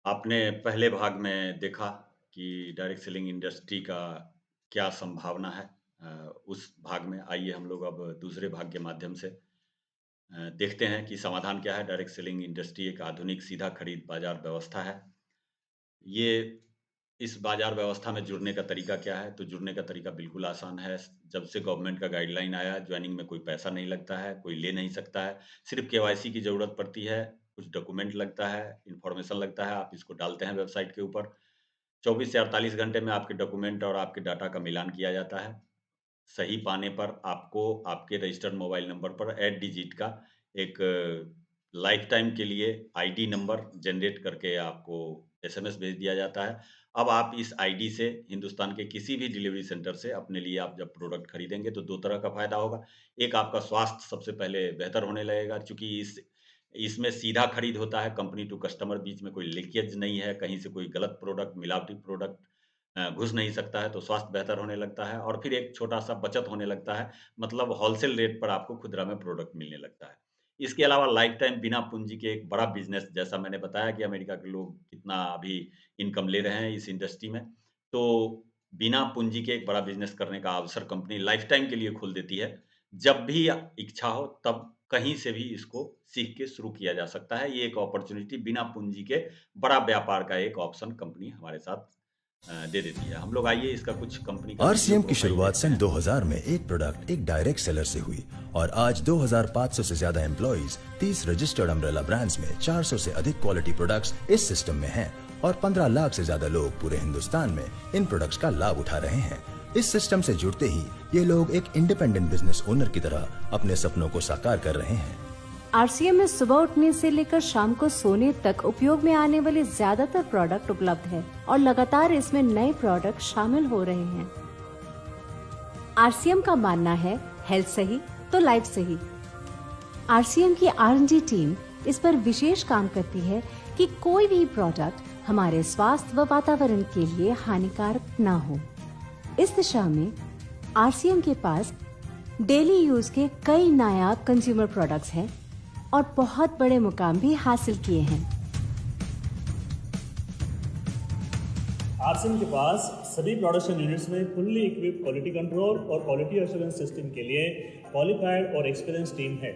आपने पहले भाग में देखा कि डायरेक्ट सेलिंग इंडस्ट्री का क्या संभावना है। उस भाग में आइए हम लोग अब दूसरे भाग के माध्यम से देखते हैं कि समाधान क्या है। डायरेक्ट सेलिंग इंडस्ट्री एक आधुनिक सीधा खरीद बाजार व्यवस्था है। ये इस बाजार व्यवस्था में जुड़ने का तरीका क्या है? तो जुड़ने का तरीका बिल्कुल आसान है। जब से गवर्नमेंट का गाइडलाइन आया है, जॉइनिंग में कोई पैसा नहीं लगता है, कोई ले नहीं सकता है। सिर्फ़ केवाईसी की ज़रूरत पड़ती है, कुछ डॉक्यूमेंट लगता है, इन्फॉर्मेशन लगता है, आप इसको डालते हैं वेबसाइट के ऊपर। 24 से 48 घंटे में आपके डॉक्यूमेंट और आपके डाटा का मिलान किया जाता है। सही पाने पर आपको आपके रजिस्टर्ड मोबाइल नंबर पर 8 डिजिट का एक लाइफ टाइम के लिए आईडी नंबर जनरेट करके आपको एसएमएस भेज दिया जाता है। अब आप इस आईडी से हिंदुस्तान के किसी भी डिलीवरी सेंटर से अपने लिए आप जब प्रोडक्ट खरीदेंगे तो 2 तरह का फ़ायदा होगा। एक आपका स्वास्थ्य सबसे पहले बेहतर होने लगेगा चूँकि इसमें सीधा खरीद होता है, कंपनी टू कस्टमर बीच में कोई लीकेज नहीं है, कहीं से कोई गलत प्रोडक्ट, मिलावटी प्रोडक्ट घुस नहीं सकता है, तो स्वास्थ्य बेहतर होने लगता है और फिर एक छोटा-सा बचत होने लगता है, मतलब होलसेल रेट पर आपको खुदरा में प्रोडक्ट मिलने लगता है। इसके अलावा लाइफ टाइम बिना पूँजी के एक बड़ा बिज़नेस जैसा मैंने बताया कि अमेरिका के लोग कितना अभी इनकम ले रहे हैं इस इंडस्ट्री में, तो बिना पूँजी के एक बड़ा बिज़नेस करने का अवसर कंपनी लाइफ टाइम के लिए खोल देती है। जब भी इच्छा हो तब कहीं से भी इसको सीख के शुरू किया जा सकता है। ये एक अपॉर्च्युनिटी बिना पूँजी के बड़ा व्यापार का एक ऑप्शन कंपनी हमारे साथ दे देती है। हम लोग आइए इसका कुछ कंपनी का वीडियो आरसीएम की प्रोफाइल शुरुआत देखते सन हैं। 2000 में एक प्रोडक्ट एक डायरेक्ट सेलर से हुई और आज 2500 से ज्यादा एम्प्लॉइज 30 रजिस्टर्ड अम्ब्रेला ब्रांड्स में 400 से अधिक क्वालिटी प्रोडक्ट्स इस सिस्टम में हैं और 15 लाख से ज्यादा लोग पूरे हिंदुस्तान में इन प्रोडक्ट्स का लाभ उठा रहे हैं। इस सिस्टम से जुड़ते ही ये लोग एक इंडिपेंडेंट बिजनेस ओनर की तरह अपने सपनों को साकार कर रहे हैं। आरसीएम में सुबह उठने से लेकर शाम को सोने तक उपयोग में आने वाले ज्यादातर प्रोडक्ट उपलब्ध है और लगातार इसमें नए प्रोडक्ट शामिल हो रहे हैं। आरसीएम का मानना है हेल्थ सही तो लाइफ सही। आरसीएम की आर&डी टीम इस पर विशेष काम करती है कि कोई भी प्रोडक्ट हमारे स्वास्थ्य व वातावरण के लिए हानिकारक न हो। इस दिशा में आरसीएम के पास डेली यूज के कई नायाब कंज्यूमर प्रोडक्ट्स हैं और बहुत बड़े मुकाम भी हासिल किए हैं। आरसीएम के पास सभी प्रोडक्शन यूनिट्स में फुल्ली इक्विप क्वालिटी कंट्रोल और क्वालिटी एश्योरेंस सिस्टम के लिए क्वालिफाइड और एक्सपीरियंस टीम है,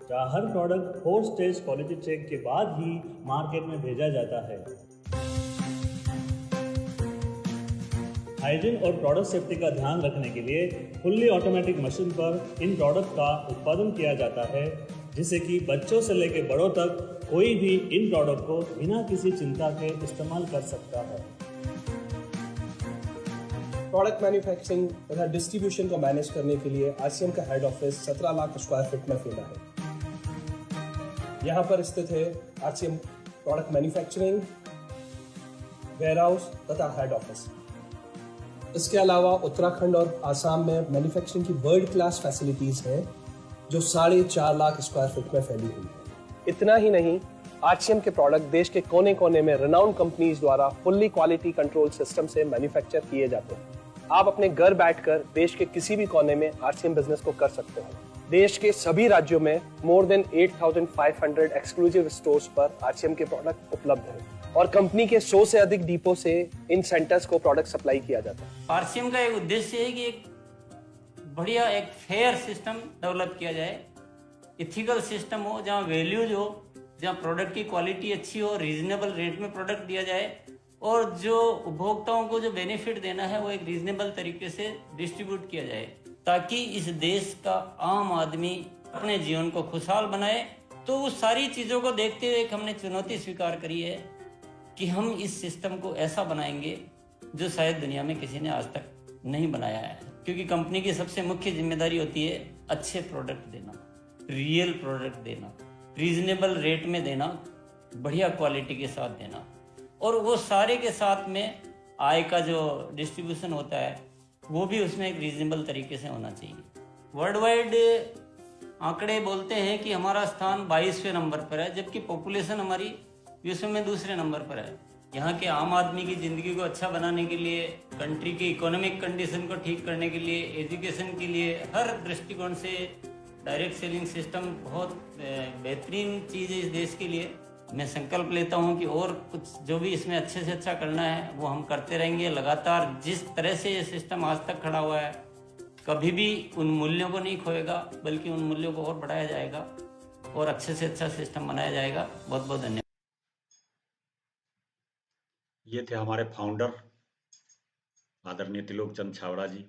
जहां हर प्रोडक्ट 4 स्टेज क्वालिटी चेक के बाद ही मार्केट में भेजा जाता है। हाइजीन और प्रोडक्ट सेफ्टी का ध्यान रखने के लिए फुल्ली ऑटोमेटिक मशीन पर इन प्रोडक्ट का उत्पादन किया जाता है, जिससे कि बच्चों से लेकर बड़ों तक कोई भी इन प्रोडक्ट को बिना किसी चिंता के इस्तेमाल कर सकता है। प्रोडक्ट मैन्युफैक्चरिंग तथा डिस्ट्रीब्यूशन को मैनेज करने के लिए आरसीएम का head office 17 lakh square feet में फैला है। यहाँ पर स्थित है आरसीएम प्रोडक्ट मैन्युफैक्चरिंग, वेयरहाउस तथा हेड ऑफिस। इसके अलावा उत्तराखंड और आसाम में मैन्युफैक्चरिंग की वर्ल्ड क्लास फैसिलिटीज हैं, जो 4.5 लाख स्क्वायर फीट में फैली हुई है। इतना ही नहीं, आरसीएम के प्रोडक्ट देश के कोने कोने में रिनाउंड कंपनीज द्वारा फुल्ली क्वालिटी कंट्रोल सिस्टम से मैन्युफैक्चर किए जाते हैं। आप अपने घर बैठकर देश के किसी भी कोने में आरसीएम बिजनेस को कर सकते हो। देश के सभी राज्यों में मोर देन 8,500 एक्सक्लूसिव स्टोर्स पर आरसीएम के प्रोडक्ट उपलब्ध है और कंपनी के 100 से अधिक डिपो से इन सेंटर्स को प्रोडक्ट सप्लाई किया जाता है। आरसीएम का एक उद्देश्य है कि एक बढ़िया एक फेयर सिस्टम डेवलप किया जाए, इथिकल सिस्टम हो, जहाँ वैल्यूज हो, जहाँ प्रोडक्ट की क्वालिटी अच्छी हो, रीजनेबल रेट में प्रोडक्ट दिया जाए और जो उपभोक्ताओं को जो बेनिफिट देना है वो एक रीजनेबल तरीके से डिस्ट्रीब्यूट किया जाए, ताकि इस देश का आम आदमी अपने जीवन को खुशहाल बनाए। तो उस सारी चीज़ों को देखते हुए एक हमने चुनौती स्वीकार करी है कि हम इस सिस्टम को ऐसा बनाएंगे जो शायद दुनिया में किसी ने आज तक नहीं बनाया है, क्योंकि कंपनी की सबसे मुख्य जिम्मेदारी होती है अच्छे प्रोडक्ट देना, रियल प्रोडक्ट देना, रीजनेबल रेट में देना, बढ़िया क्वालिटी के साथ देना, और वो सारे के साथ में आय का जो डिस्ट्रीब्यूशन होता है वो भी उसमें एक रीजनेबल तरीके से होना चाहिए। वर्ल्ड वाइड आंकड़े बोलते हैं कि हमारा स्थान 22वें नंबर पर है, जबकि पॉपुलेशन हमारी विश्व में दूसरे नंबर पर है। यहाँ के आम आदमी की ज़िंदगी को अच्छा बनाने के लिए, कंट्री की इकोनॉमिक कंडीशन को ठीक करने के लिए, एजुकेशन के लिए, हर दृष्टिकोण से डायरेक्ट सेलिंग सिस्टम बहुत बेहतरीन चीज़ है इस देश के लिए। मैं संकल्प लेता हूं कि और कुछ जो भी इसमें अच्छे से अच्छा करना है वो हम करते रहेंगे लगातार। जिस तरह से ये सिस्टम आज तक खड़ा हुआ है, कभी भी उन मूल्यों को नहीं खोएगा, बल्कि उन मूल्यों को और बढ़ाया जाएगा और अच्छे से अच्छा सिस्टम बनाया जाएगा। बहुत बहुत धन्यवाद। ये थे हमारे फाउंडर आदरणीय त्रिलोक चंद छाबड़ा जी।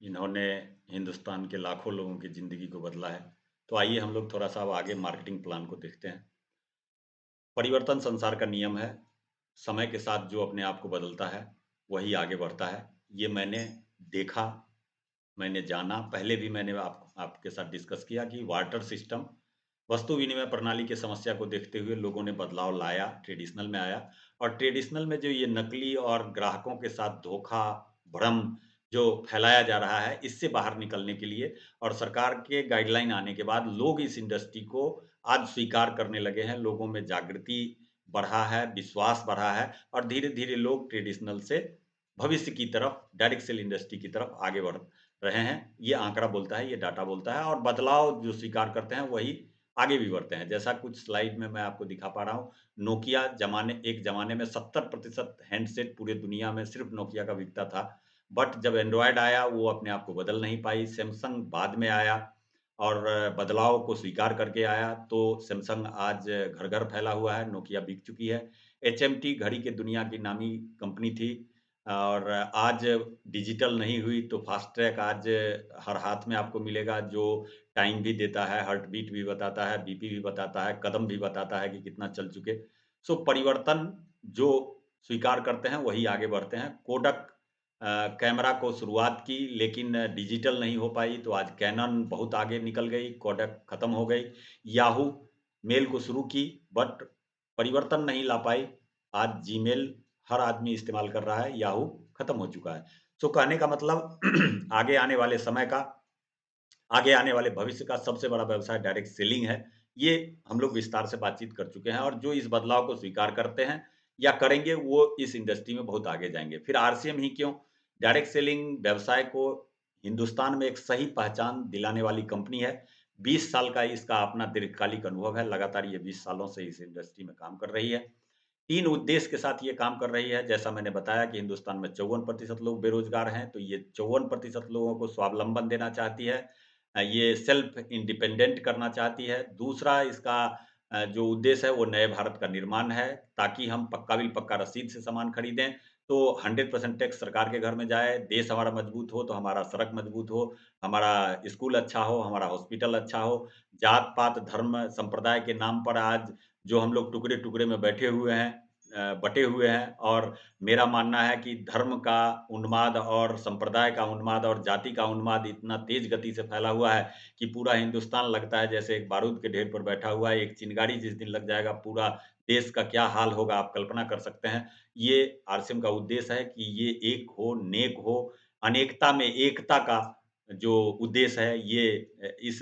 इन्होंने हिंदुस्तान के लाखों लोगों की ज़िंदगी को बदला है। तो आइए हम लोग थोड़ा-सा अब आगे मार्केटिंग प्लान को देखते हैं। परिवर्तन संसार का नियम है। समय के साथ जो अपने आप को बदलता है, वही आगे बढ़ता है। ये मैंने देखा, मैंने जाना, पहले भी मैंने आपके साथ डिस्कस किया कि वार्टर सिस्टम, वस्तु विनिमय प्रणाली की समस्या को देखते हुए लोगों ने बदलाव लाया, ट्रेडिशनल में आया। और ट्रेडिशनल में जो ये नकली और ग्राहकों के साथ धोखा, भ्रम जो फैलाया जा रहा है, इससे बाहर निकलने के लिए और सरकार के गाइडलाइन आने के बाद लोग इस इंडस्ट्री को आज स्वीकार करने लगे हैं। लोगों में जागृति बढ़ा है, विश्वास बढ़ा है और धीरे-धीरे लोग ट्रेडिशनल से भविष्य की तरफ, डायरेक्ट सेल इंडस्ट्री की तरफ आगे बढ़ रहे हैं। ये आंकड़ा बोलता है, ये डाटा बोलता है और बदलाव जो स्वीकार करते हैं, वही आगे भी बढ़ते हैं। जैसा कुछ स्लाइड में मैं आपको दिखा पा रहा हूँ, नोकिया एक ज़माने में 70% हैंडसेट पूरे दुनिया में सिर्फ़ नोकिया का बिकता था। बट जब एंड्रॉयड आया, वो अपने आप को बदल नहीं पाई। सैमसंग बाद में आया और बदलाव को स्वीकार करके आया, तो सैमसंग आज घर-घर फैला हुआ है, नोकिया बिक चुकी है। एचएमटी घड़ी की दुनिया की नामी कंपनी थी और आज डिजिटल नहीं हुई, तो फास्ट ट्रैक आज हर हाथ में आपको मिलेगा, जो टाइम भी देता है, हार्ट बीट भी बताता है, बीपी भी बताता है, कदम भी बताता है कि कितना चल चुके। सो परिवर्तन जो स्वीकार करते हैं, वही आगे बढ़ते हैं। कोडक कैमरा को शुरुआत की, लेकिन डिजिटल नहीं हो पाई, तो आज कैनन बहुत आगे निकल गई, कोडक खत्म हो गई। याहू मेल को शुरू की, बट परिवर्तन नहीं ला पाई। आज जीमेल हर आदमी इस्तेमाल कर रहा है, याहू खत्म हो चुका है। सो कहने का मतलब आगे आने वाले समय का, आगे आने वाले भविष्य का सबसे बड़ा व्यवसाय डायरेक्ट सेलिंग है। ये हम लोग विस्तार से बातचीत कर चुके हैं और जो इस बदलाव को स्वीकार करते हैं या करेंगे, वो इस इंडस्ट्री में बहुत आगे जाएँगे। फिर आरसीएम ही क्यों? डायरेक्ट सेलिंग व्यवसाय को हिंदुस्तान में एक सही पहचान दिलाने वाली कंपनी है। 20 साल का इसका अपना दीर्घकालिक अनुभव है, लगातार ये 20 सालों से इस इंडस्ट्री में काम कर रही है। 3 उद्देश्य के साथ ये काम कर रही है, जैसा मैंने बताया कि हिंदुस्तान में 54% लोग बेरोज़गार हैं, तो ये 54% लोगों को स्वावलंबन देना चाहती है। ये सेल्फ इंडिपेंडेंट करना चाहती है। दूसरा इसका जो उद्देश्य है वो नए भारत का निर्माण है, ताकि हम पक्का बिल पक्का रसीद से सामान खरीदें, तो 100% टैक्स सरकार के घर में जाए, देश हमारा मजबूत हो, तो हमारा सड़क मजबूत हो, हमारा स्कूल अच्छा हो, हमारा हॉस्पिटल अच्छा हो। जात-पात, धर्म, संप्रदाय के नाम पर आज जो हम लोग टुकड़े-टुकड़े में बैठे हुए हैं, बँटे हुए हैं और मेरा मानना है कि धर्म का उन्माद और संप्रदाय का उन्माद और जाति का उन्माद इतना तेज़ गति से फैला हुआ है कि पूरा हिंदुस्तान लगता है जैसे एक बारूद के ढेर पर बैठा हुआ है। एक चिंगारी जिस दिन लग जाएगा, पूरा देश का क्या हाल होगा, आप कल्पना कर सकते हैं। ये आरसीएम का उद्देश्य है कि ये एक हो, नेक हो, अनेकता में एकता का जो उद्देश्य है, ये इस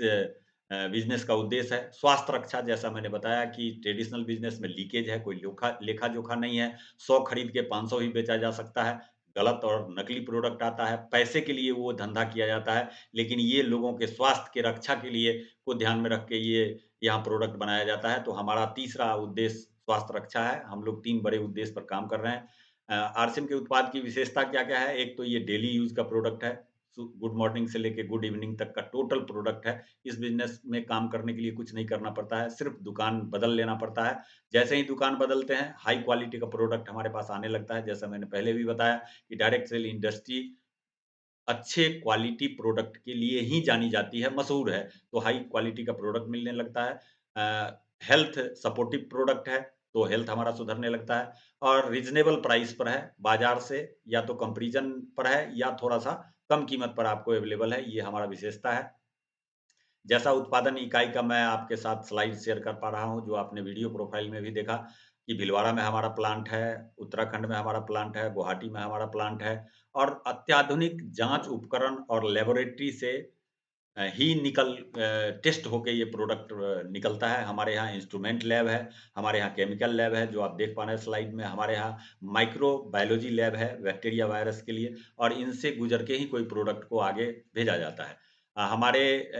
बिज़नेस का उद्देश्य है। स्वास्थ्य रक्षा, जैसा मैंने बताया कि ट्रेडिशनल बिज़नेस में लीकेज है, कोई लेखा-जोखा नहीं है। 100 खरीद के 500 ही बेचा जा सकता है। गलत और नकली प्रोडक्ट आता है, पैसे के लिए वो धंधा किया जाता है, लेकिन ये लोगों के स्वास्थ्य की रक्षा के लिए को ध्यान में रख के ये यहाँ प्रोडक्ट बनाया जाता है। तो हमारा तीसरा उद्देश्य स्वास्थ्य रक्षा है। हम लोग 3 बड़े उद्देश्य पर काम कर रहे हैं। आरसीएम के उत्पाद की विशेषता क्या-क्या है? एक तो ये डेली यूज़ का प्रोडक्ट है। गुड मॉर्निंग से लेके गुड इवनिंग तक का टोटल प्रोडक्ट है। इस बिज़नेस में काम करने के लिए कुछ नहीं करना पड़ता है, सिर्फ़ दुकान बदल लेना पड़ता है। जैसे ही दुकान बदलते हैं, हाई क्वालिटी का प्रोडक्ट हमारे पास आने लगता है। जैसा मैंने पहले भी बताया कि डायरेक्ट सेल इंडस्ट्री अच्छे क्वालिटी प्रोडक्ट के लिए ही जानी जाती है, मशहूर है, तो हाई क्वालिटी का प्रोडक्ट मिलने लगता है। हेल्थ सपोर्टिव प्रोडक्ट है, तो हेल्थ हमारा सुधरने लगता है और रीज़नेबल प्राइस पर है, बाज़ार से या तो कंपैरिज़न पर है या थोड़ा-सा कम कीमत पर आपको अवेलेबल है, ये हमारा विशेषता है। जैसा उत्पादन इकाई का मैं आपके साथ स्लाइड शेयर कर पा रहा हूँ, जो आपने वीडियो प्रोफ़ाइल में भी देखा कि भीलवाड़ा में हमारा प्लांट है, उत्तराखंड में हमारा प्लांट है, गुवाहाटी में हमारा प्लांट है और अत्याधुनिक जाँच उपकरण और लैबोरेटरी से ही टेस्ट होके ये प्रोडक्ट निकलता है। हमारे यहाँ इंस्ट्रूमेंट लैब है, हमारे यहाँ केमिकल लैब है, जो आप देख पा रहे हैं स्लाइड में। हमारे यहाँ माइक्रोबायोलॉजी लैब है, बैक्टीरिया, वायरस के लिए और इनसे गुज़र के ही कोई प्रोडक्ट को आगे भेजा जाता है। हमारे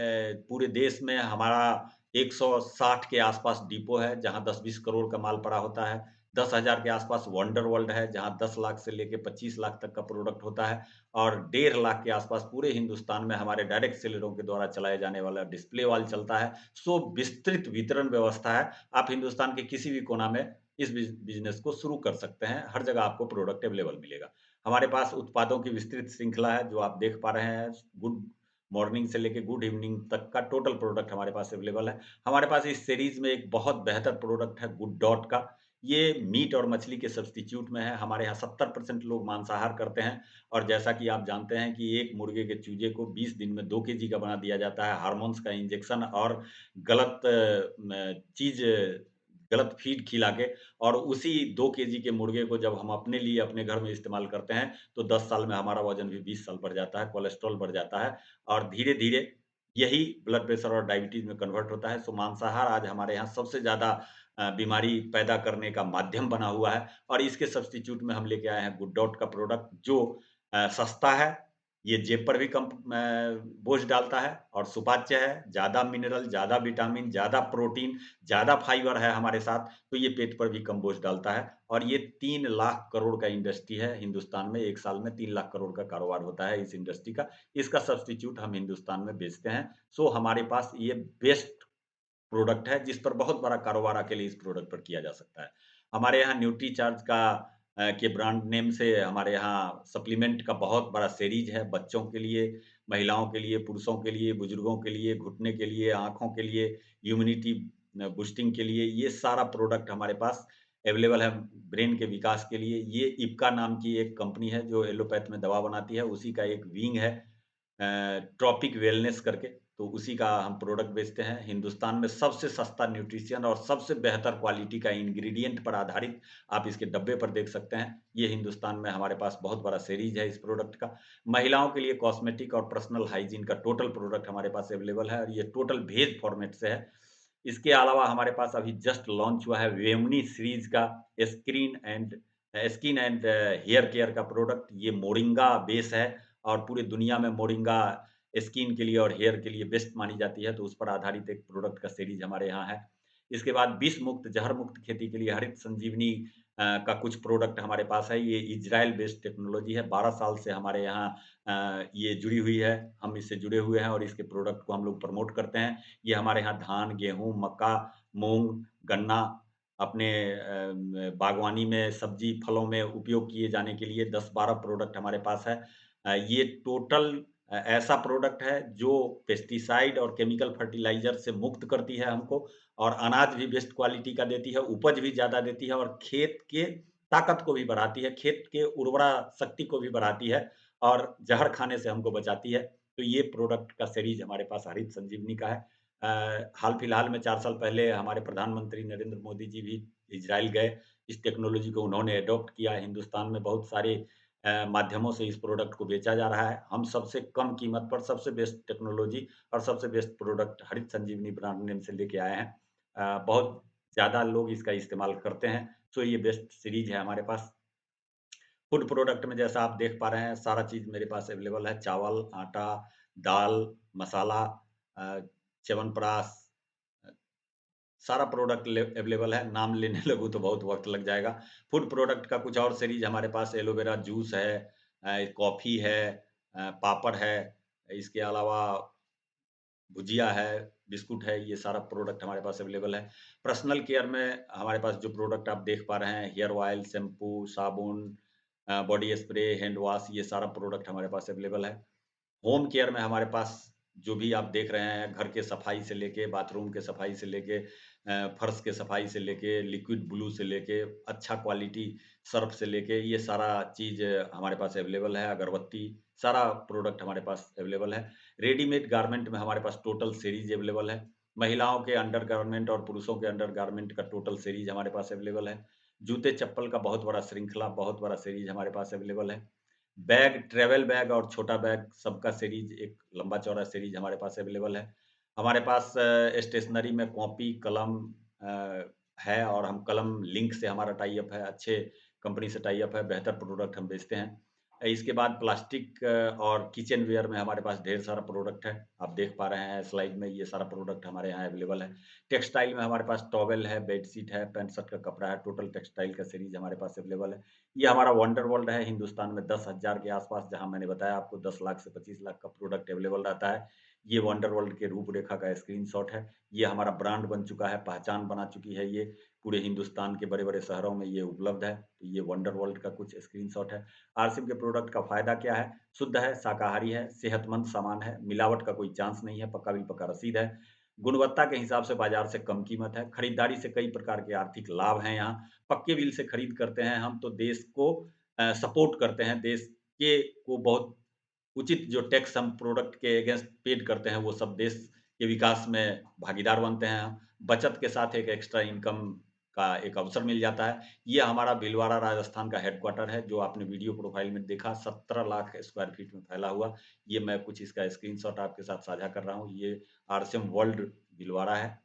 पूरे देश में हमारा 160 के आसपास डिपो है, जहाँ 10-20 करोड़ का माल पड़ा होता है। 10,000 के आसपास वंडर वर्ल्ड है, जहाँ 10 लाख से लेके 25 लाख तक का प्रोडक्ट होता है और 1.5 लाख के आसपास पूरे हिंदुस्तान में हमारे डायरेक्ट सेलरों के द्वारा चलाए जाने वाला डिस्प्ले वॉल चलता है। सो विस्तृत वितरण व्यवस्था है। आप हिंदुस्तान के किसी भी कोना में इस बिज़नेस को शुरू कर सकते हैं। हर जगह आपको प्रोडक्ट अवेलेबल मिलेगा। हमारे पास उत्पादों की विस्तृत श्रृंखला है, जो आप देख पा रहे हैं। गुड मॉर्निंग से लेके गुड इवनिंग तक का टोटल प्रोडक्ट हमारे पास अवेलेबल है। हमारे पास इस सीरीज़ में एक बहुत बेहतर प्रोडक्ट है गुड डॉट का। ये मीट और मछली के सब्स्टिट्यूट में है। हमारे यहाँ 70% लोग मांसाहार करते हैं और जैसा कि आप जानते हैं कि एक मुर्गे के चूजे को 20 दिन में 2 केजी का बना दिया जाता है। हार्मोन्स का इंजेक्शन और गलत चीज़ गलत फीड खिला के और उसी 2 केजी के मुर्गे को जब हम अपने लिए अपने घर में इस्तेमाल करते हैं, तो 10 साल में हमारा वज़न भी 20 साल बढ़ जाता है, कोलेस्ट्रॉल बढ़ जाता है और धीरे-धीरे यही ब्लड प्रेशर और डायबिटीज़ में कन्वर्ट होता है। सो मांसाहार आज हमारे यहाँ सबसे ज़्यादा बीमारी पैदा करने का माध्यम बना हुआ है और इसके सब्स्टिट्यूट में हम लेके आए हैं गुड डॉट का प्रोडक्ट जो सस्ता है, ये जेब पर भी कम बोझ डालता है और सुपाच्य है, ज़्यादा मिनरल, ज़्यादा विटामिन, ज़्यादा प्रोटीन, ज़्यादा फाइबर है हमारे साथ, तो ये पेट पर भी कम बोझ डालता है और ये 3 लाख करोड़ का इंडस्ट्री है हिंदुस्तान में, 1 साल में 3 लाख करोड़ का कारोबार होता है इस इंडस्ट्री का। इसका सब्स्टिट्यूट हम हिंदुस्तान में बेचते हैं। सो हमारे पास ये बेस्ट प्रोडक्ट है, जिस पर बहुत बड़ा कारोबार अकेले इस प्रोडक्ट पर किया जा सकता है। हमारे यहाँ न्यूट्रीचार्ज का के ब्रांड नेम से हमारे यहाँ सप्लीमेंट का बहुत बड़ा सीरीज़ है, बच्चों के लिए, महिलाओं के लिए, पुरुषों के लिए, बुजुर्गों के लिए, घुटने के लिए, आँखों के लिए, इम्यूनिटी बूस्टिंग के लिए, ये सारा प्रोडक्ट हमारे पास अवेलेबल है ब्रेन के विकास के लिए। ये इप्का नाम की एक कंपनी है, जो एलोपैथ में दवा बनाती है, उसी का एक विंग है ट्रॉपिक वेलनेस करके, तो उसी का हम प्रोडक्ट बेचते हैं। हिंदुस्तान में सबसे सस्ता न्यूट्रिशन और सबसे बेहतर क्वालिटी का इंग्रीडिएंट पर आधारित आप इसके डब्बे पर देख सकते हैं। ये हिंदुस्तान में हमारे पास बहुत बड़ा सीरीज़ है इस प्रोडक्ट का। महिलाओं के लिए कॉस्मेटिक और पर्सनल हाइजीन का टोटल प्रोडक्ट हमारे पास अवेलेबल है और ये टोटल वेज फॉर्मेट से है। इसके अलावा हमारे पास अभी जस्ट लॉन्च हुआ है वेमनी सीरीज़ का स्किन एंड हेयर केयर का प्रोडक्ट। ये मोरिंगा बेस है और पूरी दुनिया में मोरिंगा स्किन के लिए और हेयर के लिए बेस्ट मानी जाती है, तो उस पर आधारित एक प्रोडक्ट का सीरीज़ हमारे यहाँ है। इसके बाद विष मुक्त, जहर मुक्त खेती के लिए हरित संजीवनी का कुछ प्रोडक्ट हमारे पास है। ये इज़राइल बेस्ड टेक्नोलॉजी है, 12 साल से हमारे यहाँ ये जुड़ी हुई है, हम इससे जुड़े हुए हैं और इसके प्रोडक्ट को हम लोग प्रमोट करते हैं। ये हमारे यहाँ धान, गेहूँ, मक्का, मूँग, गन्ना अपने बागवानी में सब्ज़ी, फलों में उपयोग किए जाने के लिए 10-12 प्रोडक्ट हमारे पास है। ये टोटल ऐसा प्रोडक्ट है जो पेस्टिसाइड और केमिकल फर्टिलाइज़र से मुक्त करती है हमको और अनाज भी बेस्ट क्वालिटी का देती है, उपज भी ज़्यादा देती है और खेत के ताकत को भी बढ़ाती है, खेत के उर्वरा शक्ति को भी बढ़ाती है और ज़हर खाने से हमको बचाती है। तो ये प्रोडक्ट का सीरीज़ हमारे पास हरित संजीवनी का है। हाल-फिलहाल में 4 साल पहले हमारे प्रधानमंत्री नरेंद्र मोदी जी भी इज़राइल गए। इस टेक्नोलॉजी को उन्होंने एडॉप्ट किया। हिंदुस्तान में बहुत सारे माध्यमों से इस प्रोडक्ट को बेचा जा रहा है। हम सबसे कम कीमत पर सबसे बेस्ट टेक्नोलॉजी और सबसे बेस्ट प्रोडक्ट हरित संजीवनी ब्रांड नेम से लेके आए हैं। बहुत ज़्यादा लोग इसका इस्तेमाल करते हैं, सो ये बेस्ट सीरीज़ है हमारे पास। फूड प्रोडक्ट में जैसा आप देख पा रहे हैं, सारा चीज़ मेरे पास अवेलेबल है। चावल, आटा, दाल, मसाला अ, च्यवनप्राश अ, सारा प्रोडक्ट अवेलेबल है। नाम लेने लगूँ तो बहुत वक़्त लग जाएगा। फूड प्रोडक्ट का कुछ और सीरीज़ हमारे पास एलोवेरा जूस है कॉफ़ी है पापड़ है। इसके अलावा भुजिया है, बिस्कुट है, ये सारा प्रोडक्ट हमारे पास अवेलेबल है। पर्सनल केयर में हमारे पास जो प्रोडक्ट आप देख पा रहे हैं, हेयर ऑयल, शैम्पू, साबुन बॉडी स्प्रे, हैंड वॉश, ये सारा प्रोडक्ट हमारे पास अवेलेबल है। होम केयर में हमारे पास जो भी आप देख रहे हैं, घर के सफाई से लेके, बाथरूम के सफाई से लेके फर्श के सफाई से लेके, लिक्विड ब्लू से लेके, अच्छा क्वालिटी सर्फ़ से लेके, ये सारा चीज़ हमारे पास अवेलेबल है। अगरबत्ती, सारा प्रोडक्ट हमारे पास अवेलेबल है। रेडीमेड गारमेंट में हमारे पास टोटल सीरीज़ अवेलेबल है। महिलाओं के अंडरगारमेंट और पुरुषों के अंडरगारमेंट का टोटल सीरीज़ हमारे पास अवेलेबल है। जूते-चप्पल का बहुत बड़ा श्रृंखला, बहुत बड़ा सीरीज़ हमारे पास अवेलेबल है। बैग, ट्रैवल बैग और छोटा बैग सबका सीरीज़ एक लंबा-चौड़ा सीरीज़ हमारे पास अवेलेबल है। हमारे पास स्टेशनरी में कॉपी, कलम है और हम कलम लिंक से हमारा टाई अप है, अच्छे कंपनी से टाई अप है, बेहतर प्रोडक्ट हम बेचते हैं। इसके बाद प्लास्टिक और किचन वेयर में हमारे पास ढेर सारा प्रोडक्ट है। आप देख पा रहे हैं स्लाइड में, ये सारा प्रोडक्ट हमारे यहाँ अवेलेबल है। टेक्सटाइल में हमारे पास टॉवेल है, बेडशीट है, पैंट शर्ट का कपड़ा है, टोटल टेक्सटाइल का सीरीज़ हमारे पास अवेलेबल है। ये हमारा वंडर वर्ल्ड है, हिंदुस्तान में 10,000 के आस-पास, जहाँ मैंने बताया आपको 10 लाख से 25 लाख का प्रोडक्ट अवेलेबल रहता है। ये वंडर वर्ल्ड के रूपरेखा का स्क्रीनशॉट है। ये हमारा ब्रांड बन चुका है, पहचान बना चुकी है ये, पूरे हिंदुस्तान के बड़े-बड़े शहरों में ये उपलब्ध है। तो ये वंडर वर्ल्ड का कुछ स्क्रीनशॉट है। आरसीएम के प्रोडक्ट का फ़ायदा क्या है? शुद्ध है, शाकाहारी है, सेहतमंद सामान है, मिलावट का कोई चांस नहीं है, पक्का बिल पक्का रसीद है। गुणवत्ता के हिसाब से बाज़ार से कम कीमत है, खरीदारी से कई प्रकार के आर्थिक लाभ हैं यहाँ। पक्के बिल से खरीद करते हैं हम तो देश को सपोर्ट करते हैं, देश के को बहुत उचित जो टैक्स हम प्रोडक्ट के अगेंस्ट पेड करते हैं, वो सब देश के विकास में भागीदार बनते हैं हम। बचत के साथ एक एक्स्ट्रा इनकम का एक अवसर मिल जाता है। ये हमारा भीलवाड़ा राजस्थान का हेडक्वार्टर है, जो आपने वीडियो प्रोफाइल में देखा, 17 लाख स्क्वायर फीट में फैला हुआ। ये मैं कुछ इसका स्क्रीनशॉट आपके साथ साझा कर रहा हूँ। ये आरसीएम वर्ल्ड भीलवाड़ा है।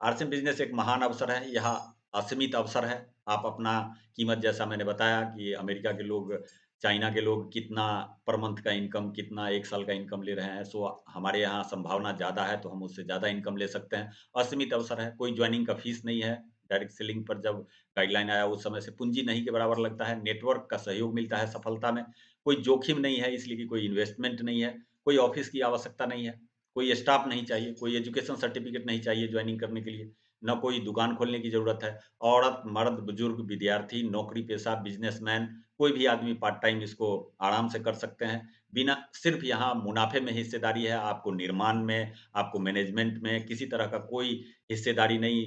आरसीएम बिज़नेस एक महान अवसर है, यहाँ असीमित अवसर है। आप अपना कीमत, जैसा मैंने बताया कि अमेरिका के लोग, चाइना के लोग कितना पर मंथ का इनकम, कितना 1 साल का इनकम ले रहे हैं, सो हमारे यहाँ संभावना ज़्यादा है, तो हम उससे ज़्यादा इनकम ले सकते हैं। असीमित अवसर है, कोई जॉइनिंग का फीस नहीं है। डायरेक्ट सेलिंग पर जब गाइडलाइन आया, उस समय से पूँजी नहीं के बराबर लगता है। नेटवर्क का सहयोग मिलता है सफलता में। कोई जोखिम नहीं है, इसलिए कि कोई इन्वेस्टमेंट नहीं है, कोई ऑफ़िस की आवश्यकता नहीं है। कोई स्टाफ नहीं चाहिए, कोई एजुकेशन सर्टिफिकेट नहीं चाहिए जॉइनिंग करने के लिए, ना कोई दुकान खोलने की ज़रूरत है। औरत, मर्द, बुजुर्ग, विद्यार्थी, नौकरी-पेशा, बिज़नेसमैन, कोई भी आदमी पार्ट टाइम इसको आराम से कर सकते हैं। बिना, सिर्फ़ यहाँ मुनाफ़े में हिस्सेदारी है, आपको निर्माण में, आपको मैनेजमेंट में किसी तरह का कोई हिस्सेदारी नहीं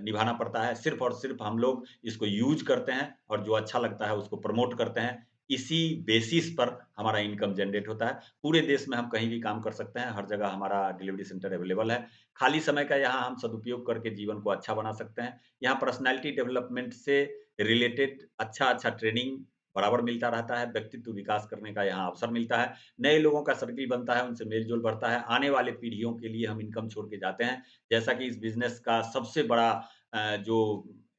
निभाना पड़ता है। सिर्फ़ और सिर्फ़ हम लोग इसको यूज़ करते हैं और जो अच्छा लगता है उसको प्रमोट करते हैं। इसी बेसिस पर हमारा इनकम जनरेट होता है। पूरे देश में हम कहीं भी काम कर सकते हैं, हर जगह हमारा डिलीवरी सेंटर अवेलेबल है। खाली समय का यहाँ हम सदुपयोग करके जीवन को अच्छा बना सकते हैं। यहाँ पर्सनैलिटी डेवलपमेंट से रिलेटेड अच्छा-अच्छा ट्रेनिंग बराबर मिलता रहता है, व्यक्तित्व विकास करने का यहाँ अवसर मिलता है, नए लोगों का सर्किल बनता है, उनसे मेल-जोल बढ़ता है, आने वाले पीढ़ियों के लिए हम इनकम छोड़ के जाते हैं। जैसा कि इस बिज़नेस का सबसे बड़ा जो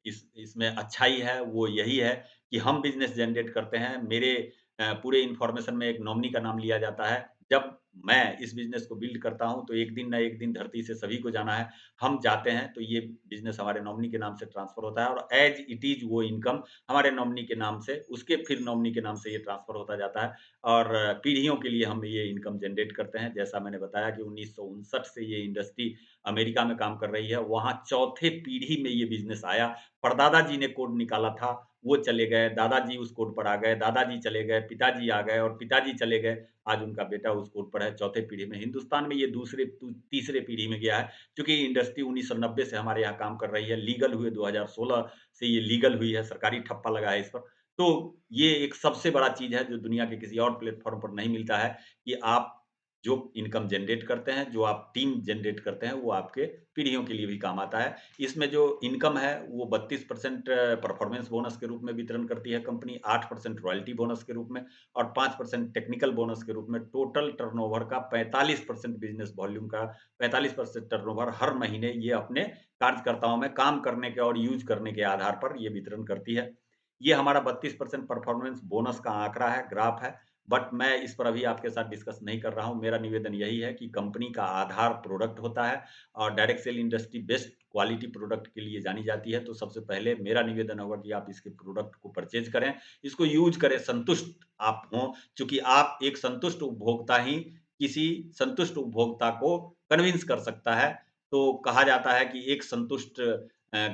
इसमें अच्छाई है, वो यही है कि हम बिज़नेस जनरेट करते हैं। मेरे पूरे इन्फॉर्मेशन में एक नॉमिनी का नाम लिया जाता है। जब मैं इस बिज़नेस को बिल्ड करता हूँ, तो एक दिन ना एक दिन धरती से सभी को जाना है। हम जाते हैं, तो ये बिज़नेस हमारे नॉमिनी के नाम से ट्रांसफ़र होता है और ऐज़ इट इज़ वो इनकम हमारे नॉमिनी के नाम से, उसके फिर नॉमिनी के नाम से ये ट्रांसफ़र होता जाता है और पीढ़ियों के लिए हम ये इनकम जनरेट करते हैं। जैसा मैंने बताया कि 1959 से ये इंडस्ट्री अमेरिका में काम कर रही है। वहाँ चौथे पीढ़ी में ये बिज़नेस आया। परदादा जी ने कोड निकाला था, वो चले गए, दादाजी उस कोड पर आ गए, दादाजी चले गए, पिताजी आ गए और पिताजी चले गए। आज उनका बेटा उस कोड पर है, चौथे पीढ़ी में। हिंदुस्तान में ये तीसरे पीढ़ी में गया है, क्योंकि इंडस्ट्री 1990 से हमारे यहाँ काम कर रही है। लीगल हुए 2016 से ये लीगल हुई है, सरकारी ठप्पा लगा है इस पर। तो ये एक सबसे बड़ा चीज़ है, जो दुनिया के किसी और प्लेटफ़ॉर्म पर नहीं मिलता है, कि आप जो इनकम जनरेट करते हैं, जो आप टीम जनरेट करते हैं, वो आपके पीढ़ियों के लिए भी काम आता है। इसमें जो इनकम है, वो 32% परफॉर्मेंस बोनस के रूप में वितरण करती है कंपनी, 8% रॉयल्टी बोनस के रूप में और 5% टेक्निकल बोनस के रूप में। टोटल टर्नओवर का 45% बिज़नेस वॉल्यूम का 45% टर्नओवर हर महीने ये अपने कार्यकर्ताओं में काम करने के और यूज़ करने के आधार पर ये वितरण करती है। ये हमारा 32% परफॉर्मेंस बोनस का आंकड़ा है, ग्राफ है। बट मैं इस पर अभी आपके साथ डिस्कस नहीं कर रहा हूँ। मेरा निवेदन यही है कि कंपनी का आधार प्रोडक्ट होता है और direct sale industry best quality product के लिए जानी जाती है। तो सबसे पहले मेरा निवेदन होगा कि आप इसके प्रोडक्ट को परचेज़ करें, इसको यूज़ करें, संतुष्ट आप हों, चूँकि आप एक संतुष्ट उपभोक्ता ही किसी संतुष्ट उपभोक्ता को कन्विंस कर सकता है। तो कहा जाता है कि एक संतुष्ट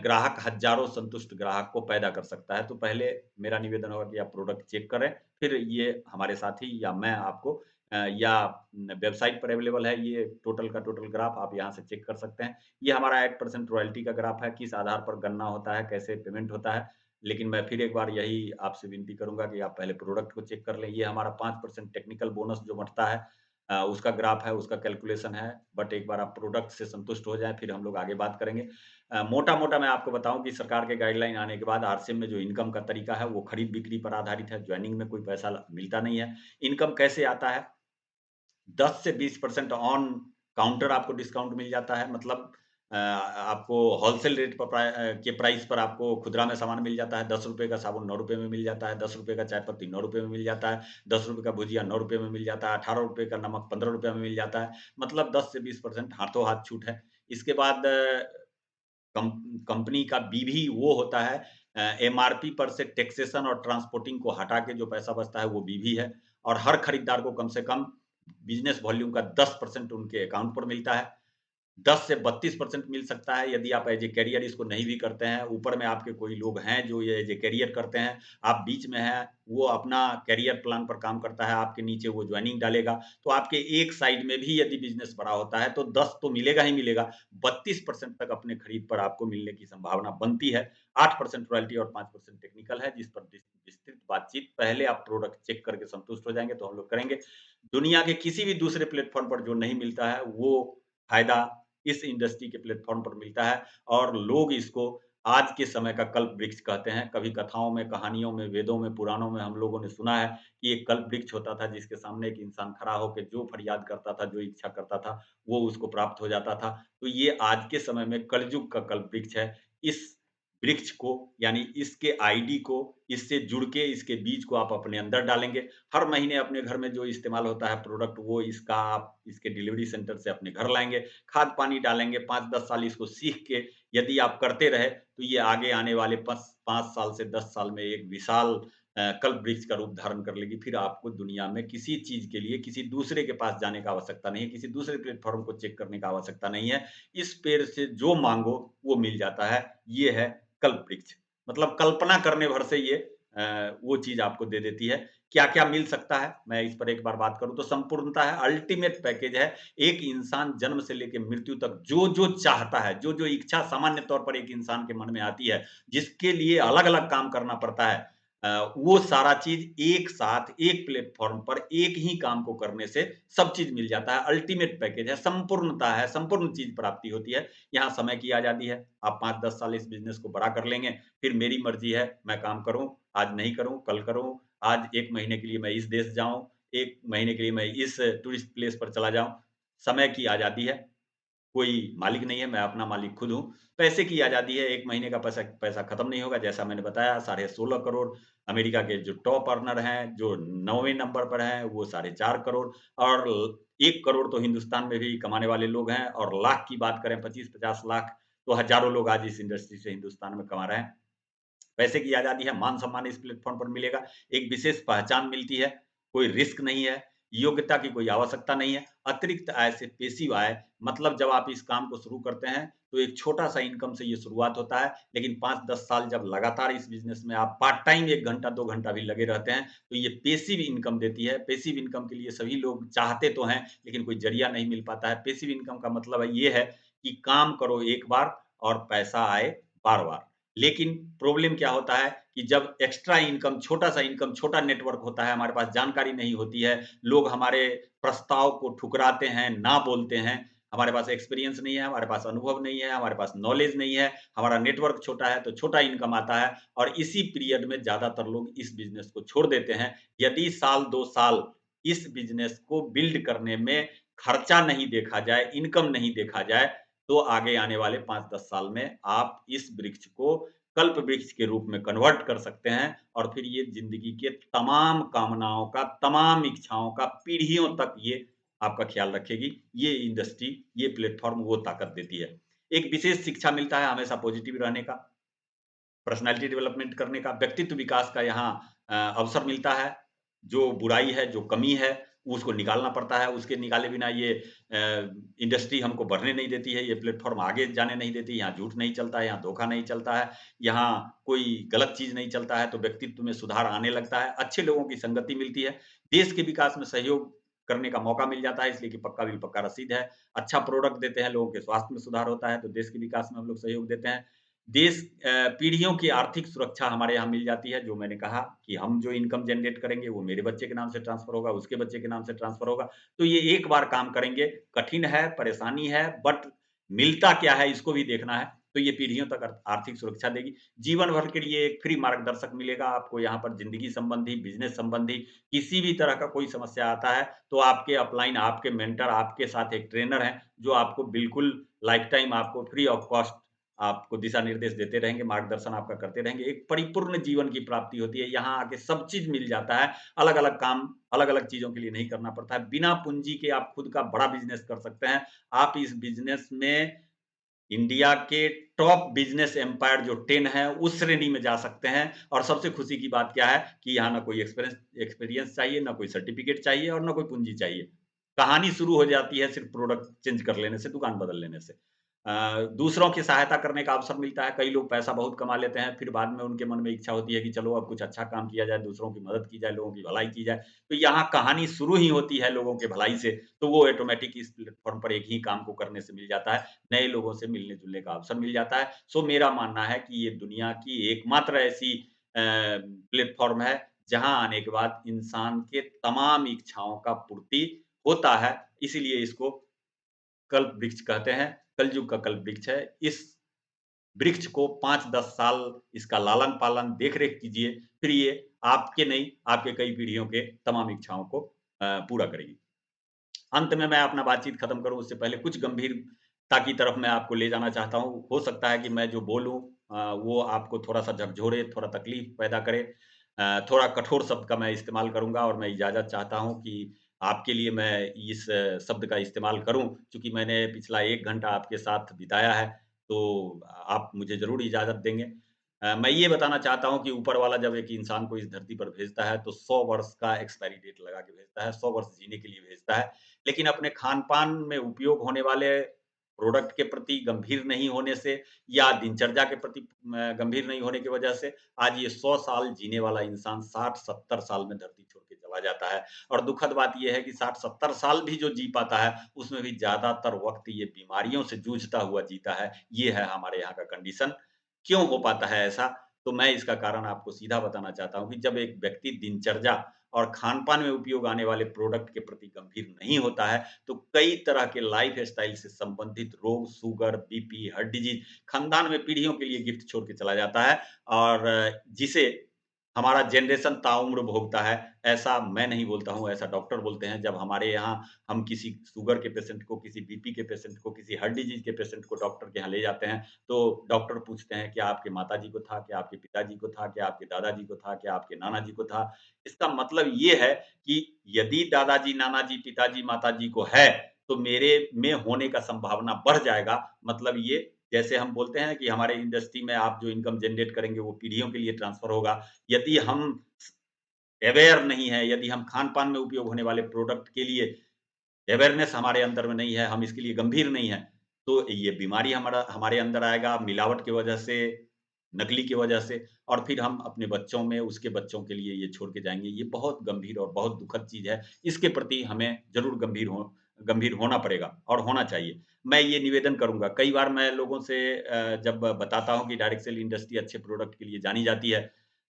ग्राहक हज़ारों संतुष्ट ग्राहक को पैदा कर सकता है। तो पहले मेरा निवेदन होगा कि आप प्रोडक्ट चेक करें, फिर ये हमारे साथी या मैं आपको या वेबसाइट पर अवेलेबल है ये टोटल का टोटल ग्राफ, आप यहाँ से चेक कर सकते हैं। ये हमारा 8% रॉयल्टी का ग्राफ है, किस आधार पर गणना होता है, कैसे पेमेंट होता है। लेकिन मैं फिर एक बार यही आपसे विनती करूँगा कि आप पहले प्रोडक्ट को चेक कर लें। ये हमारा 5% टेक्निकल बोनस जो बढ़ता है उसका ग्राफ है, उसका कैलकुलेशन है। बट एक बार आप प्रोडक्ट से संतुष्ट हो जाएँ, फिर हम लोग आगे बात करेंगे। मोटा-मोटा मैं आपको बताऊँ कि सरकार के गाइडलाइन आने के बाद आरसीएम में जो इनकम का तरीका है, वो खरीद-बिक्री पर आधारित है। जॉइनिंग में कोई पैसा मिलता नहीं है। इनकम कैसे आता है? 10 से 20% ऑन काउंटर आपको डिस्काउंट मिल जाता है। मतलब आपको होलसेल रेट पर के प्राइस पर आपको खुदरा में सामान मिल जाता है। ₹10 का साबुन ₹9 में मिल जाता है, ₹10 का चाय पत्ती ₹9 में मिल जाता है, ₹10 का भुजिया ₹9 में मिल जाता है, ₹18 का नमक ₹15 में मिल जाता है। मतलब 10 से 20% हाथों हाथ छूट है। इसके बाद कम कंपनी का बीवी वो होता है, एमआरपी पर से टैक्सेशन और ट्रांसपोर्टिंग को हटा के जो पैसा बचता है वो बीवी है, और हर खरीदार को कम से कम बिज़नेस वॉल्यूम का 10% उनके अकाउंट पर मिलता है। 10 से 32% मिल सकता है यदि आप एज़ ए करियर इसको नहीं भी करते हैं। ऊपर में आपके कोई लोग हैं जो ये एज़ ए करियर करते हैं, आप बीच में हैं, वो अपना करियर प्लान पर काम करता है, आपके नीचे वो जॉइनिंग डालेगा। तो आपके एक साइड में भी यदि बिज़नेस बड़ा होता है तो 10 तो मिलेगा ही मिलेगा, 32% तक अपने खरीद पर आपको मिलने की संभावना बनती है। 8% रॉयल्टी और 5% टेक्निकल है, जिस पर विस्तृत बातचीत पहले आप प्रोडक्ट चेक करके संतुष्ट हो जाएँगे तो हम लोग करेंगे। दुनिया के किसी भी दूसरे प्लेटफ़ॉर्म पर जो नहीं मिलता है, वो फ़ायदा इस इंडस्ट्री के प्लेटफ़ॉर्म पर मिलता है, और लोग इसको आज के समय का कल्प वृक्ष कहते हैं। कभी कथाओं में, कहानियों में, वेदों में, पुराणों में हम लोगों ने सुना है कि एक कल्प वृक्ष होता था जिसके सामने एक इंसान खड़ा होके जो फरियाद करता था, जो इच्छा करता था, वो उसको प्राप्त हो जाता था। तो ये आज के समय में कलयुग का कल्प वृक्ष है। इस वृक्ष को, यानी इसके आईडी को, इससे जुड़ के इसके बीज को आप अपने अंदर डालेंगे। हर महीने अपने घर में जो इस्तेमाल होता है प्रोडक्ट, वो इसका आप इसके डिलीवरी सेंटर से अपने घर लाएँगे। खाद पानी डालेंगे, 5-10 साल इसको सीख के यदि आप करते रहे, तो ये आगे आने वाले 5 साल से 10 साल में एक विशाल कल्प वृक्ष का रूप धारण कर लेगी। फिर आपको दुनिया में किसी चीज़ के लिए किसी दूसरे के पास जाने का आवश्यकता नहीं है, किसी दूसरे प्लेटफ़ॉर्म को चेक करने का आवश्यकता नहीं है। इस पेड़ से जो माँगो वो मिल जाता है। ये है कल्प वृक्ष। मतलब कल्पना करने भर से ये वो चीज़ आपको दे देती है। क्या-क्या मिल सकता है? मैं इस पर एक बार बात करूँ तो संपूर्णता है, अल्टीमेट पैकेज है। एक इंसान जन्म से लेके मृत्यु तक जो-जो चाहता है, जो-जो इच्छा सामान्य तौर पर एक इंसान के मन में आती है, जिसके लिए अलग-अलग काम करना पड़ता है, वो सारा चीज़ एक साथ, एक प्लेटफ़ॉर्म पर एक ही काम को करने से सब चीज़ मिल जाता है। अल्टीमेट पैकेज है, संपूर्णता है, संपूर्ण चीज़ प्राप्ति होती है। यहाँ समय की आज़ादी है। आप 5-10 साल इस बिज़नेस को बड़ा कर लेंगे, फिर मेरी मर्ज़ी है, मैं काम करूँ, आज नहीं करूँ, कल करूँ। आज 1 महीने के लिए मैं इस देश जाऊँ, 1 महीने के लिए मैं इस टूरिस्ट प्लेस पर चला जाऊँ। समय की आज़ादी है। कोई मालिक नहीं है, मैं अपना मालिक खुद हूँ। पैसे की आज़ादी है, 1 महीने का पैसा पैसा खत्म नहीं होगा, जैसा मैंने बताया, साढ़े 16 करोड़। अमेरिका के जो टॉप अर्नर हैं, जो 9वें नंबर पर हैं, वो साढ़े 4 करोड़, और 1 करोड़ तो हिंदुस्तान में भी कमाने वाले लोग हैं, और लाख की बात करें, 25-50 लाख, तो हज़ारों लोग आज इस इंडस्ट्री से हिंदुस्तान में कमा रहे हैं। पैसे की आज़ादी है, मान-सम्मान इस प्लेटफ़ॉर्म पर मिलेगा, एक विशेष पहचान मिलती है, कोई रिस्क नहीं है, योग्यता की कोई आवश्यकता नहीं है। अतिरिक्त आय से पेसिव आय, मतलब जब आप इस काम को शुरू करते हैं, तो एक छोटा-सा इनकम से ये शुरुआत होता है, लेकिन 5-10 साल जब लगातार इस बिज़नेस में आप पार्ट टाइम 1 घंटा, 2 घंटा भी लगे रहते हैं, तो ये पेसिव इनकम देती है। पेसिव इनकम के लिए सभी लोग चाहते तो हैं, लेकिन कोई ज़रिया नहीं मिल पाता है। पेसिव इनकम का मतलब है ये है कि काम करो एक बार और पैसा आए बार-बार। लेकिन प्रॉब्लम क्या होता है कि जब एक्स्ट्रा इनकम, छोटा-सा इनकम, छोटा नेटवर्क होता है, हमारे पास जानकारी नहीं होती है, लोग हमारे प्रस्ताव को ठुकराते हैं, ना बोलते हैं, हमारे पास एक्सपीरियंस नहीं है, हमारे पास अनुभव नहीं है, हमारे पास नॉलेज नहीं है, हमारा नेटवर्क छोटा है, तो छोटा इनकम आता है, और इसी पीरियड में ज़्यादातर लोग इस बिज़नेस को छोड़ देते हैं। यदि साल 2 साल इस बिज़नेस को बिल्ड करने में खर्चा नहीं देखा जाए, इनकम नहीं देखा जाए, तो आगे आने वाले 5-10 साल में आप इस वृक्ष को कल्प वृक्ष के रूप में कन्वर्ट कर सकते हैं, और फिर ये ज़िंदगी के तमाम कामनाओं का, तमाम इच्छाओं का, पीढ़ियों तक ये आपका ख़्याल रखेगी। ये इंडस्ट्री, ये प्लेटफ़ॉर्म वो ताकत देती है। एक विशेष शिक्षा मिलता है हमेशा पॉज़िटिव रहने का, पर्सनैलिटी डेवलपमेंट करने का, व्यक्तित्व विकास का यहाँ अवसर मिलता है। जो बुराई है, जो कमी है, उसको निकालना पड़ता है। उसके निकाले बिना ये इंडस्ट्री हमको बढ़ने नहीं देती है, ये प्लेटफ़ॉर्म आगे जाने नहीं देती। यहाँ झूठ नहीं चलता है, यहाँ धोखा नहीं चलता है, यहाँ कोई गलत चीज़ नहीं चलता है, तो व्यक्तित्व में सुधार आने लगता है। अच्छे लोगों की संगति मिलती है, देश के विकास में सहयोग करने का मौका मिल जाता है, इसलिए कि पक्का बिल पक्का रसीद है। अच्छा प्रोडक्ट देते हैं, लोगों के स्वास्थ्य में सुधार होता है, तो देश के विकास में हम लोग सहयोग देते हैं। देश पीढ़ियों की आर्थिक सुरक्षा हमारे यहाँ मिल जाती है, जो मैंने कहा कि हम जो इनकम जनरेट करेंगे, वो मेरे बच्चे के नाम से ट्रांसफ़र होगा, उसके बच्चे के नाम से ट्रांसफ़र होगा। तो ये एक बार काम करेंगे, कठिन है, परेशानी है, बट मिलता क्या है इसको भी देखना है। तो ये पीढ़ियों तक आर्थिक सुरक्षा देगी। जीवन भर के लिए एक फ्री मार्गदर्शक मिलेगा आपको यहाँ पर ज़िंदगी संबंधी, बिज़नेस संबंधी किसी भी तरह का कोई समस्या आता है, तो आपके अपलाइन, आपके मेंटर, आपके साथ एक ट्रेनर हैं, जो आपको बिल्कुल लाइफ़ टाइम आपको फ्री ऑफ कॉस्ट आपको दिशा निर्देश देते रहेंगे, मार्गदर्शन आपका करते रहेंगे। एक परिपूर्ण जीवन की प्राप्ति होती है, यहाँ आके सब चीज़ मिल जाता है, अलग-अलग काम, अलग-अलग चीज़ों के लिए नहीं करना पड़ता है। बिना पूँजी के आप खुद का बड़ा बिज़नेस कर सकते हैं। आप इस बिज़नेस में इंडिया के टॉप बिज़नेस एम्पायर जो 10 है, उस श्रेणी में जा सकते हैं और सबसे खुशी की बात क्या है कि यहाँ ना कोई एक्सपीरियंस चाहिए, ना कोई सर्टिफ़िकेट चाहिए और ना कोई पूँजी चाहिए। कहानी शुरू हो जाती है सिर्फ़ प्रोडक्ट चेंज कर लेने से, दुकान बदल लेने से। दूसरों की सहायता करने का अवसर मिलता है। कई लोग पैसा बहुत कमा लेते हैं, फिर बाद में उनके मन में इच्छा होती है कि चलो अब कुछ अच्छा काम किया जाए, दूसरों की मदद की जाए, लोगों की भलाई की जाए। तो यहाँ कहानी शुरू ही होती है लोगों के भलाई से, तो वो ऑटोमैटिक इस प्लेटफ़ॉर्म पर एक ही काम को करने से मिल जाता है। नए लोगों से मिलने-जुलने का अवसर मिल जाता है। सो मेरा मानना है कि ये दुनिया की एकमात्र ऐसी प्लेटफ़ॉर्म है, जहाँ आने के बाद इंसान के तमाम इच्छाओं का पूर्ति होता है। इसीलिए इसको कल्प वृक्ष कहते हैं, कलयुग का कल्प वृक्ष है। इस वृक्ष को 5-10 साल इसका लालन-पालन, देख-रेख कीजिए, फिर ये आपके नहीं, आपके कई पीढ़ियों के तमाम इच्छाओं को पूरा करेगी। अंत में मैं अपना बातचीत खत्म करूँ उससे पहले कुछ गंभीरता की तरफ मैं आपको ले जाना चाहता हूँ। हो सकता है कि मैं जो बोलूँ वो आपको थोड़ा-सा झकझोरे, थोड़ा तकलीफ पैदा करे। थोड़ा कठोर शब्द का मैं इस्तेमाल करूँगा और मैं इजाज़त चाहता हूँ कि आपके लिए मैं इस शब्द का इस्तेमाल करूँ। चूँकि मैंने पिछला 1 घंटा आपके साथ बिताया है, तो आप मुझे ज़रूर इजाज़त देंगे। मैं ये बताना चाहता हूँ कि ऊपर वाला जब एक इंसान को इस धरती पर भेजता है, तो 100 वर्ष का एक्सपायरी डेट लगा के भेजता है, 100 वर्ष जीने के लिए भेजता है। लेकिन अपने खान-पान में उपयोग होने वाले प्रोडक्ट के प्रति गंभीर नहीं होने से या दिनचर्या के प्रति गंभीर नहीं होने की वजह से आज ये 100 साल जीने वाला इंसान 60-70 साल में धरती छोड़ के चला जाता है। और दुखद बात ये है कि 60-70 साल भी जो जी पाता है, उसमें भी ज़्यादातर वक़्त ये बीमारियों से जूझता हुआ जीता है। ये है हमारे यहाँ का कंडीशन। क्यों हो पाता है ऐसा? तो मैं इसका कारण आपको सीधा बताना चाहता हूँ कि जब एक व्यक्ति दिनचर्या और खान-पान में उपयोग आने वाले प्रोडक्ट के प्रति गंभीर नहीं होता है, तो कई तरह के लाइफ़स्टाइल से संबंधित रोग, शुगर, बीपी, हार्ट डिज़ीज़ खानदान में पीढ़ियों के लिए गिफ्ट छोड़ के चला जाता है और जिसे हमारा जनरेशन ताउम्र भोगता है। ऐसा मैं नहीं बोलता हूँ, ऐसा डॉक्टर बोलते हैं। जब हमारे यहाँ हम किसी शुगर के पेशेंट को, किसी बीपी के पेशेंट को, किसी हार्ट डिज़ीज़ के पेशेंट को डॉक्टर के यहाँ ले जाते हैं, तो डॉक्टर पूछते हैं, "क्या आपके माताजी को था? क्या आपके पिताजी को था? क्या आपके दादाजी को था? क्या आपके नाना जी को था?" इसका मतलब ये है कि यदि दादाजी, नाना जी, पिताजी, माताजी को है, तो मेरे में होने का संभावना बढ़ जाएगा। मतलब ये जैसे हम बोलते हैं कि हमारे इंडस्ट्री में आप जो इनकम जनरेट करेंगे, वो पीढ़ियों के लिए ट्रांसफ़र होगा। यदि हम अवेयर नहीं हैं, यदि हम खान-पान में उपयोग होने वाले प्रोडक्ट के लिए अवेयरनेस हमारे अंदर में नहीं है, हम इसके लिए गंभीर नहीं हैं, तो ये बीमारी हमारे अंदर आएगा मिलावट की वजह से, नकली की वजह से और फिर हम अपने बच्चों में, उसके बच्चों के लिए ये छोड़ के जाएँगे। ये बहुत गंभीर और बहुत दुखद चीज़ है। इसके प्रति हमें ज़रूर गंभीर होना पड़ेगा और होना चाहिए। मैं ये निवेदन करूँगा, कई बार मैं लोगों से जब बताता हूँ कि डायरेक्ट सेल इंडस्ट्री अच्छे प्रोडक्ट के लिए जानी जाती है,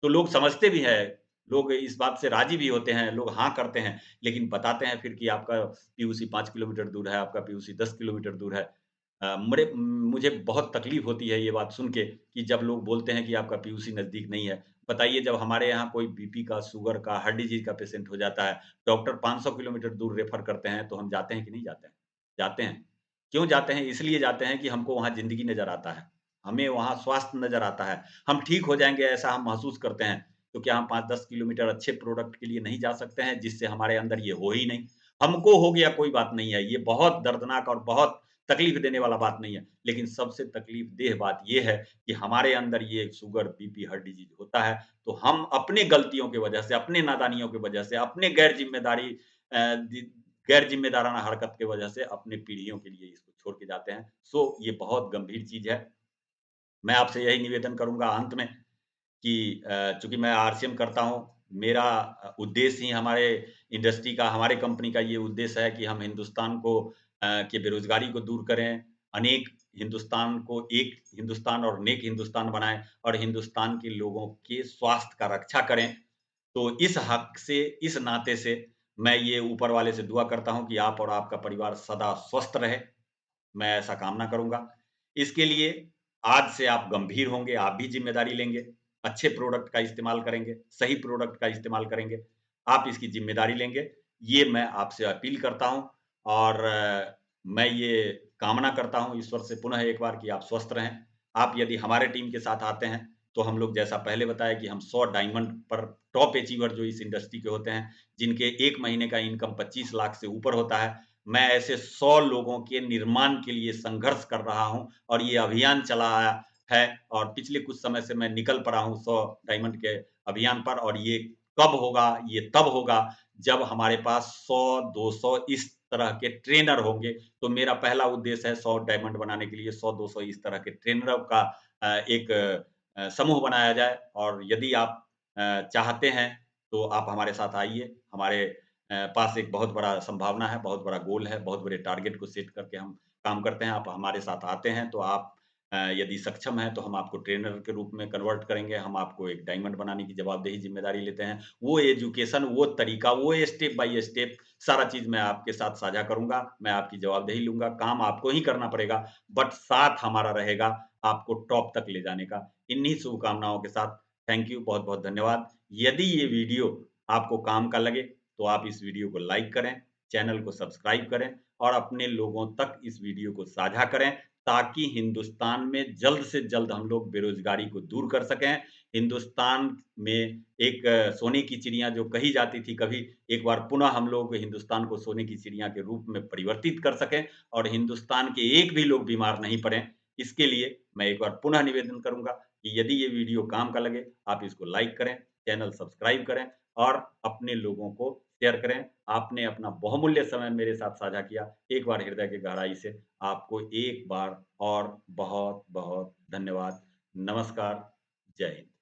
तो लोग समझते भी हैं, लोग इस बात से राज़ी भी होते हैं, लोग हाँ करते हैं, लेकिन बताते हैं फिर कि आपका पीयूसी 5 किलोमीटर दूर है, आपका पीयूसी 10 किलोमीटर दूर है। मुझे बहुत तकलीफ़ होती है ये बात सुन के कि जब लोग बोलते हैं कि आपका पीयूसी नज़दीक नहीं है। बताइए जब हमारे यहाँ कोई बीपी का, शुगर का, हार्ट डिज़ीज़ का पेशेंट हो जाता है, डॉक्टर 500 किलोमीटर दूर रेफ़र करते हैं, तो हम जाते हैं कि नहीं जाते हैं? जाते हैं। क्यों जाते हैं? इसलिए जाते हैं कि हमको वहाँ ज़िंदगी नज़र आता है। हमें वहाँ स्वास्थ्य नज़र आता है। हम ठीक हो जाएँगे ऐसा हम महसूस करते हैं। तो क्या हम 5-10 किलोमीटर अच्छे प्रोडक्ट के लिए नहीं जा सकते हैं, जिससे हमारे अंदर ये हो ही नहीं? हमको हो गया कोई बात नहीं है, ये बहुत दर्दनाक और बहुत तकलीफ़ देने वाला बात नहीं है। लेकिन सबसे तकलीफ़देह बात ये है कि हमारे अंदर ये शुगर, बीपी, हार्ट डिज़ीज़ होता है, तो हम अपने गलतियों की वजह से, अपने नादानियों की वजह से, अपने गैर ज़िम्मेदाराना हरकत की वजह से अपनी पीढ़ियों के लिए इसको छोड़ के जाते हैं। सो ये बहुत गंभीर चीज़ है। मैं आपसे यही निवेदन करूँगा अंत में कि चूँकि मैं आरसीएम करता हूँ, मेरा उद्देश्य ही हमारे इंडस्ट्री का, हमारे कंपनी का ये उद्देश्य है कि हम हिंदुस्तान को के बेरोज़गारी को दूर करें, अनेक हिंदुस्तान को एक हिंदुस्तान और नेक हिंदुस्तान बनाएँ और हिंदुस्तान के लोगों के स्वास्थ्य का रक्षा करें। तो इस हक से, इस नाते से मैं ये ऊपर वाले से दुआ करता हूँ कि आप और आपका परिवार सदा स्वस्थ रहे। मैं ऐसा कामना करूँगा। इसके लिए आज से आप गंभीर होंगे, आप भी ज़िम्मेदारी लेंगे, अच्छे प्रोडक्ट का इस्तेमाल करेंगे, सही प्रोडक्ट का इस्तेमाल करेंगे, आप इसकी ज़िम्मेदारी लेंगे, ये मैं आपसे अपील करता हूँ और मैं ये कामना करता हूँ ईश्वर से पुनः एक बार कि आप स्वस्थ रहें। आप यदि हमारे टीम के साथ आते हैं, तो हम लोग जैसा पहले बताया कि हम 100 डायमंड पर टॉप अचीवर जो इस इंडस्ट्री के होते हैं, जिनके 1 महीने का इनकम 25 लाख से ऊपर होता है, मैं ऐसे 100 लोगों के निर्माण के लिए संघर्ष कर रहा हूँ और ये अभियान चलाया है और पिछले कुछ समय से मैं निकल पड़ा हूँ 100 डायमंड के अभियान पर और ये कब होगा? ये तब होगा जब हमारे पास 100, 200 इस तरह के ट्रेनर होंगे। तो मेरा पहला उद्देश्य है 100 डायमंड बनाने के लिए 100-200 इस तरह के ट्रेनरों का एक समूह बनाया जाए और यदि आप चाहते हैं, तो आप हमारे साथ आइए। हमारे पास एक बहुत बड़ा संभावना है, बहुत बड़ा गोल है, बहुत बड़े टारगेट को सेट करके हम काम करते हैं। आप हमारे साथ आते हैं, तो आप यदि सक्षम हैं, तो हम आपको ट्रेनर के रूप में कन्वर्ट करेंगे। हम आपको एक डायमंड बनाने की जवाबदेही ज़िम्मेदारी लेते हैं। वो एजुकेशन, वो तरीका, वो स्टेप बाय स्टेप सारा चीज़ मैं आपके साथ साझा करूँगा। मैं आपकी जवाबदेही लूँगा, काम आपको ही करना पड़ेगा, बट साथ हमारा रहेगा आपको टॉप तक ले जाने का। इन्हीं शुभकामनाओं के साथ थैंक यू, बहुत-बहुत धन्यवाद। यदि ये वीडियो आपको काम का लगे, तो आप इस वीडियो को लाइक करें, चैनल को सब्सक्राइब करें और अपने लोगों तक इस वीडियो को साझा करें, ताकि हिंदुस्तान में जल्द से जल्द हम लोग बेरोज़गारी को दूर कर सकें। हिंदुस्तान में एक सोने की चिड़िया जो कही जाती थी कभी, एक बार पुनः हम लोग हिंदुस्तान को सोने की चिड़िया के रूप में परिवर्तित कर सकें और हिंदुस्तान के एक भी लोग बीमार नहीं पड़ें। इसके लिए मैं एक बार पुनः निवेदन करूँगा कि यदि ये वीडियो काम का लगे, आप इसको लाइक करें, चैनल सब्सक्राइब करें और अपने लोगों को शेयर करें। आपने अपना बहुमूल्य समय मेरे साथ साझा किया। एक बार हृदय की गहराई से आपको एक बार और बहुत-बहुत धन्यवाद। नमस्कार, जय हिंद।